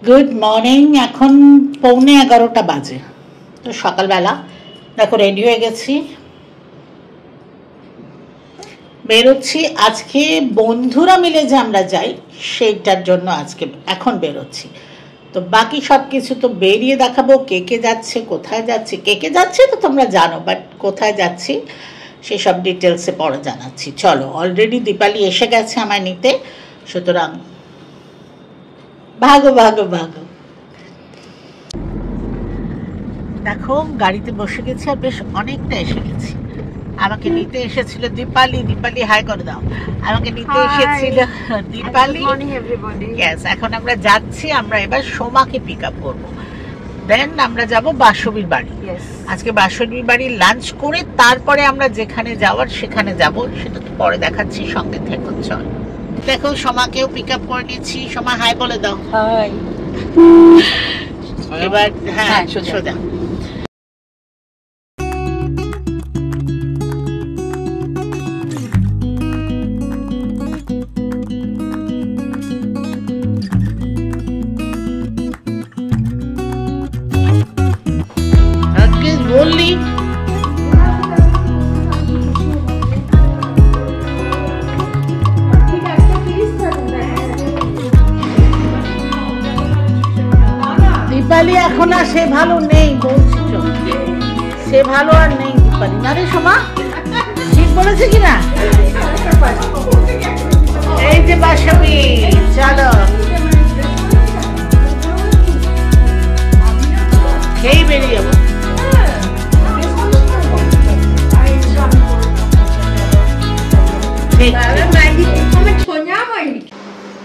Good morning. এখন 11:15 বাজে। তো সকালবেলা দেখো রেডি হয়ে গেছি, বেরোচ্ছি। আজকে বন্ধুরা মিলে যে আমরা যাই সেইটার জন্য আজকে এখন বেরোচ্ছি। তো বাকি সব কিছু তো বেরিয়ে দেখাবো, কে কে যাচ্ছে, কোথায় যাচ্ছে। কে কে যাচ্ছে তো তোমরা জানো, বাট কোথায় যাচ্ছি সেসব ডিটেলসে পরে জানাচ্ছি। চলো, অলরেডি দীপালি এসে গেছে আমায় নিতে, সুতরাং ভাগো ভাগো ভাগো। দেখো গাড়িতে বসে গেছি আর বেশ অনেকটা এসে গেছি। আমাকে নিতে এসেছিল দীপালি। দীপালি হাই করে দাও। আমাকে নিতে এসেছিল দীপালি। ইয়েস, এখন আমরা যাচ্ছি। আমরা এবার সোমাকে পিক আপ করবো, দেন আমরা যাব বাসবীর বাড়ি। আজকে বাসবীর বাড়ি লাঞ্চ করে তারপরে আমরা যেখানে যাওয়ার সেখানে যাব, সেটা তো পরে দেখাচ্ছি, সঙ্গে থেকো। চল, দেখো সোমাকেও পিক আপ করে নিয়েছি। সোমা হাই বলে দাও। হাই। এবার হ্যাঁ সোজা। বললি দীপালি এখন আর সে ভালো নেই, বলছিল সে ভালো আর নেই দীপালি। না রে সোমা, ঠিক বলেছে কিনা? এই যে বাসবী, চলো খেয়ে বেরিয়ে যাবো।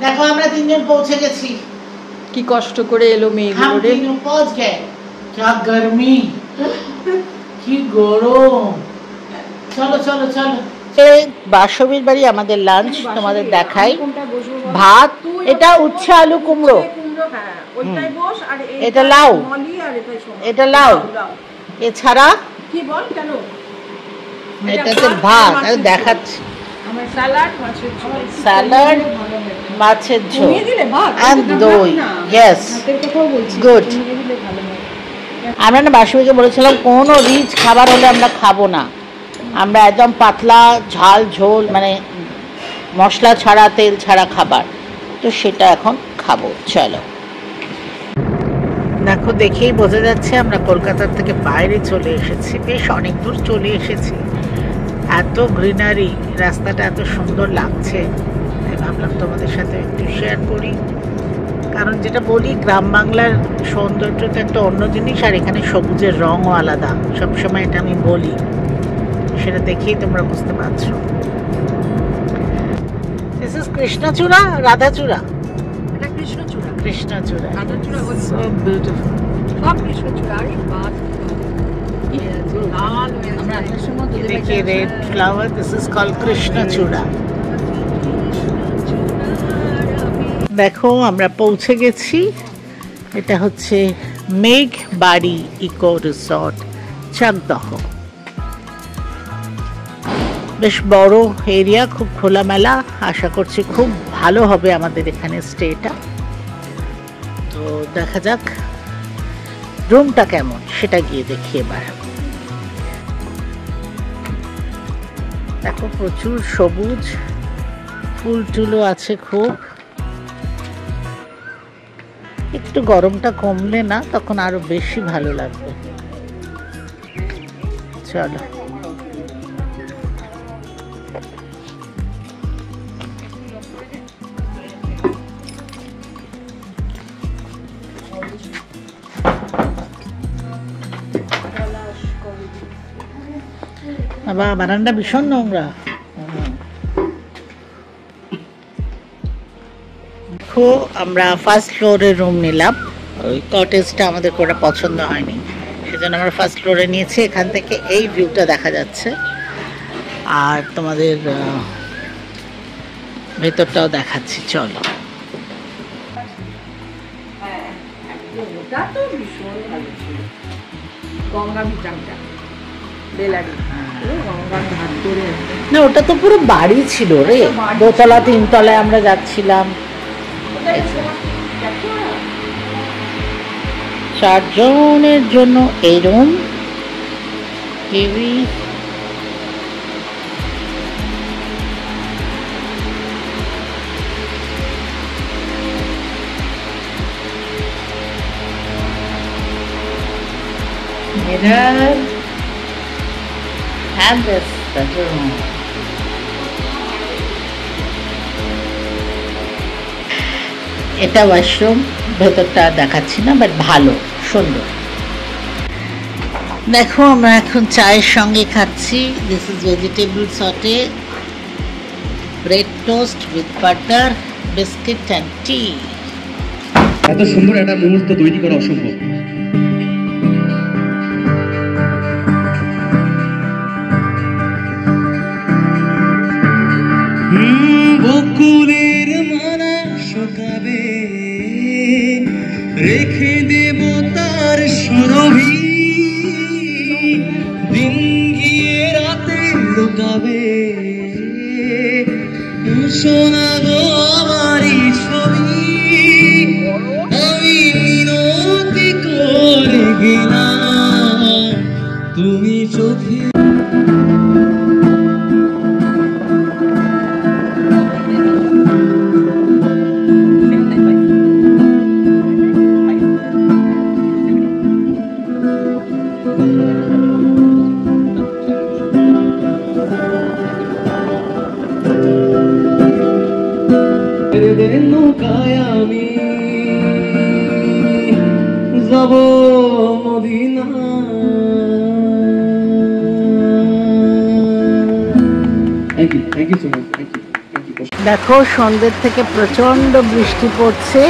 দেখো আমরা তিনজন পৌঁছে গেছি। কি কষ্ট করে এলো মেয়েগুলো রে। পৌঁছ গে, क्या गर्मी, কি গরম। চলো চলো চলো। বাসবীর বাড়ি আমাদের লাঞ্চ তোমাদের দেখাই। ভাত, এটা উচ্ছে আলু কুমড়ো, এটা লাউ, এটা লাউ, এছাড়া এটাতে ভাত দেখাচ্ছি, স্যালাড, মাছের ঝোল আর দই। Yes, good. আমরা না বাসবীকে বলেছিলাম কোনো রিচ খাবার হলে আমরা খাবো না, আমরা একদম পাতলা ঝাল ঝোল, মানে মশলা ছাড়া তেল ছাড়া খাবার, তো সেটা এখন খাবো। চলো, দেখো দেখেই বোঝা যাচ্ছে আমরা কলকাতার থেকে বাইরে চলে এসেছি, বেশ অনেক দূর চলে এসেছি। এত গ্রিনারি, রাস্তাটা এত সুন্দর লাগছে, তাই ভাবলাম তোমাদের সাথে একটু শেয়ার করি। কারণ যেটা বলি, গ্রাম বাংলার সৌন্দর্য তো একটা অন্য জিনিস, আর এখানে সবুজের রঙও আলাদা, সবসময় এটা আমি বলি, সেটা দেখেই তোমরা বুঝতে পারছো। দিস ইজ কৃষ্ণচূড়া, রাধাচূড়া, এটা কৃষ্ণচূড়া, কৃষ্ণচূড়া, রাধাচূড়া, সো বিউটিফুল, সব কৃষ্ণচূড়া। আরে বাহ, देखिए red flower, this is called কৃষ্ণচূড়া। দেখো আমরা পৌঁছে গেছি। এটা হচ্ছে মেঘবাড়ি ইকো রিসর্ট, চাকদহ। বেশ বড় এরিয়া, খুব খোলামেলা। আশা করছি খুব ভালো হবে আমাদের এখানে স্টেটা। তো দেখা যাক রুমটা কেমন, সেটা গিয়ে দেখি এবার। দেখো প্রচুর সবুজ, ফুল টুলও আছে খুব। একটু গরমটা কমলে না তখন আরো বেশি ভালো লাগবে। চলো, বাবা বারান্দা ভীষণ নোংরা। দেখো আমরা ফার্স্ট ফ্লোরে রুম নিলাম, ওই কটেজটা আমাদের কোনো পছন্দ হয়নি, সেজন্য আমরা ফার্স্ট ফ্লোরে নিয়েছি। এখান থেকে এই ভিউটা দেখা যাচ্ছে, আর তোমাদের ভেতরটাও দেখাচ্ছি। চলো, না ওটা তো পুরো বাড়ি ছিল রে, দোতলা তিনতলায় আমরা যাচ্ছিলাম। 4 জনের জন্য এই room. TV, mirror, and this bedroom. এটা ওয়াশরুম, ভেতরটা দেখাচ্ছি না, বাট ভালো, সুন্দর। দেখো আমরা এখন চায়ের সঙ্গে খাচ্ছি। This is vegetable saute, bread toast with butter, biscuit and tea. এত সুন্দর একটা মুহূর্ত তৈরি করা অসম্ভব। বকুলের মালা শোকাবে, রেখে দেব তার সুরভি, দিন গিয়ে রাতে লুকাবে, সোনা গো আমারই ছবি, আমি মিনতি করে গেলাম তুমি চোখে। নৌকায় আমি যাব মদিনা। দেখো সন্ধ্যের থেকে প্রচন্ড বৃষ্টি পড়ছে,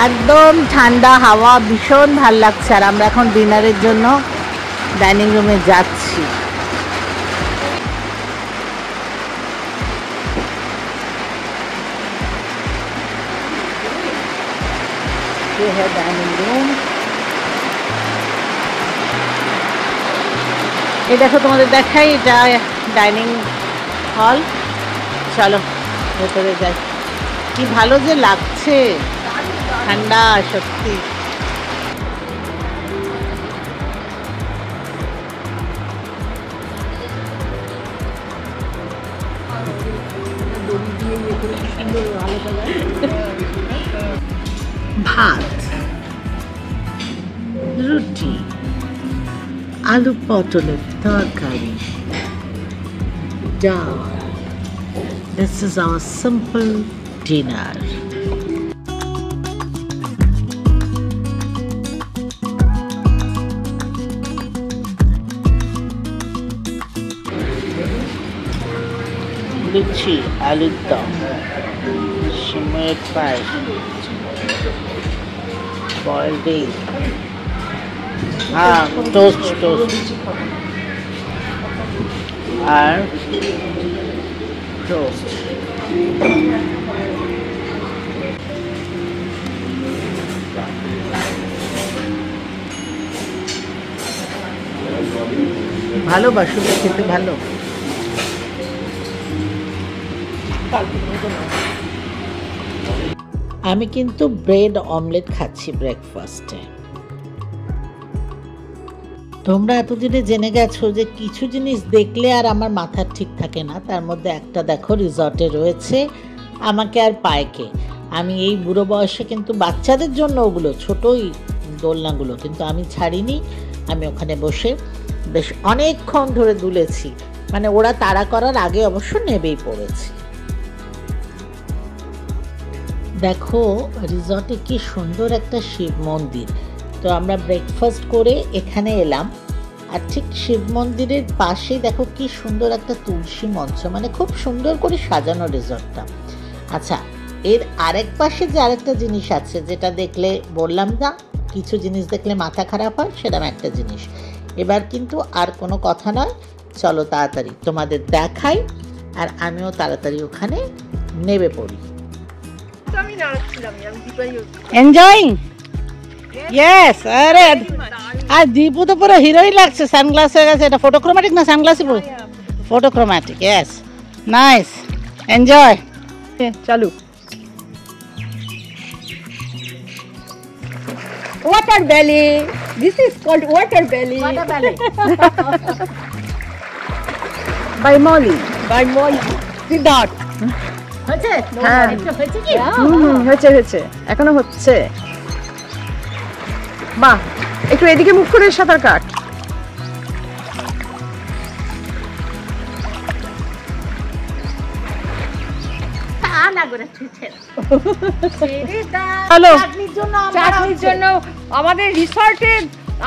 একদম ঠান্ডা হাওয়া, ভীষণ ভাল লাগছে। আর আমরা এখন ডিনারের জন্য ডাইনিং রুমে যাচ্ছি। ये है डाइनिंग रूम। ये देखो तुम्हारे देखाई, এটা ডাইনিং হল। চলো ভেতরে যাই। কি ভালো যে লাগছে, ঠান্ডা সত্যি। ভাত, রুটি, আলু পটলের তরকারি, ডাল। This is our simple dinner. লুচি, আলুর দম, সিমের পায়েস, boiled egg, toast, আর toast. ভালোবাসো খেতে, ভালো। আমি কিন্তু ব্রেড অমলেট খাচ্ছি ব্রেকফাস্টে। তোমরা এতদিনে জেনে গেছো যে কিছু জিনিস দেখলে আর আমার মাথা ঠিক থাকে না। তার মধ্যে একটা দেখো রিসর্টে রয়েছে আমাকে আর পায়কে। আমি এই বুড়ো বয়সে কিন্তু বাচ্চাদের জন্য ওগুলো ছোটই দোলনাগুলো কিন্তু আমি ছাড়িনি। আমি ওখানে বসে বেশ অনেকক্ষণ ধরে দুলেছি, মানে ওরা তাড়া করার আগে অবশ্য নেবেই পড়েছি। দেখো রিসর্টে কি সুন্দর একটা শিব মন্দির। তো আমরা ব্রেকফাস্ট করে এখানে এলাম, আর ঠিক শিব মন্দিরের পাশেই দেখো কি সুন্দর একটা তুলসী মঞ্চ, মানে খুব সুন্দর করে সাজানো রিসর্টটা। আচ্ছা, এর আরেক পাশে যে আরেকটা জিনিস আছে যেটা দেখলে বললাম না কিছু জিনিস দেখলে মাথা খারাপ হয়, সেরকম একটা জিনিস। এবার কিন্তু আর কোনো কথা নয়, চলো তাড়াতাড়ি তোমাদের দেখাই, আর আমিও তাড়াতাড়ি ওখানে নেমে পড়ি। এনজয়িং? ইয়েস। আরে আর দীপু তো পুরো হিরোই লাগছে, সানগ্লাস হয়ে গেছে। এটা ফটোক্রোম্যাটিক না সানগ্লাসই? ফটোক্রোম্যাটিক। Yes, nice, enjoy. চালু। ও water belly. This is called water belly. Water belly. By Molly. By Molly. Siddharth. হয়েছে? হ্যাঁ। একটু হয়েছে কি? হয়েছে এখনো হচ্ছে। বাহ, একটু এদিকে মুখ করে সাঁতার কাট। তা না করে ছুটছে না। হ্যালো, চাটনির জন্য আম পাড়া চাটনির হচ্ছে। জন্য আমাদের রিসর্টে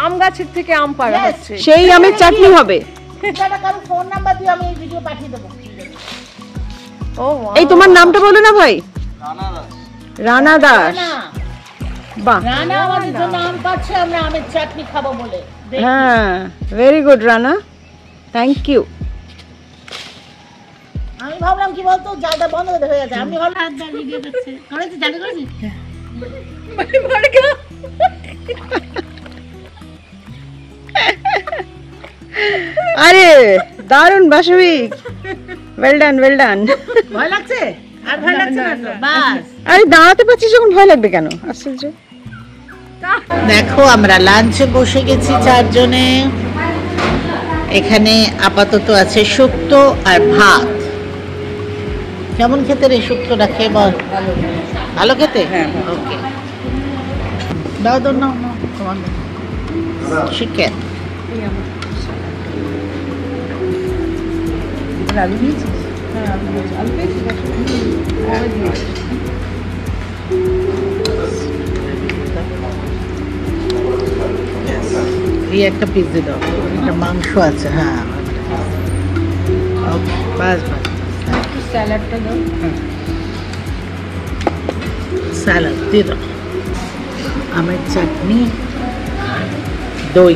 আম গাছের থেকে আম পাড়া Yes. হচ্ছে। সেই আমের চাটনি হবে। দাদা কারো ফোন নাম্বার দিও, আমি এই ভিডিও পাঠিয়ে দেবো। এই তোমার নামটা বলো না ভাই। রানা দাস। না, বাহ, রানা আমাদের জন্য আম পাচ্ছে, আমরা আমের চাটনি খাবো বলে। হ্যাঁ, very good Rana, thank you. আমি ভাবলাম কি বলতো, জালটা বন্ধ হয়ে গেছে। আমি ভাবলাম হাত দিয়ে ভিডিও করছে। করেছি, চালু করেছি। আরে দারুণ বাসবিক, ওয়েল ডান ওয়েল ডান। ভয় লাগছে? আর ভয় লাগছে না তো? বাস। আরে দাঁড়াতে পারছিস যখন ভয় লাগবে কেন? আশ্চর্য। দেখো আমরা লাঞ্চে বসে গেছি 4 জনে। এখানে আপাতত আছে শুক্তো আর ভাত। কেমন খেতে রে শুক্তোটা? খেয়ে বল। ভালো খেতে? ওকে, দাও দাও, নাও নাও, তোমার চিকেন। এই একটা পিস দিয়ে দাও, একটা মাংস আছে। হ্যাঁ, ওকে, বাস বাস। স্যালাডটা দাও। স্যালাড দিয়ে দাও, আমের চাটনি, দই।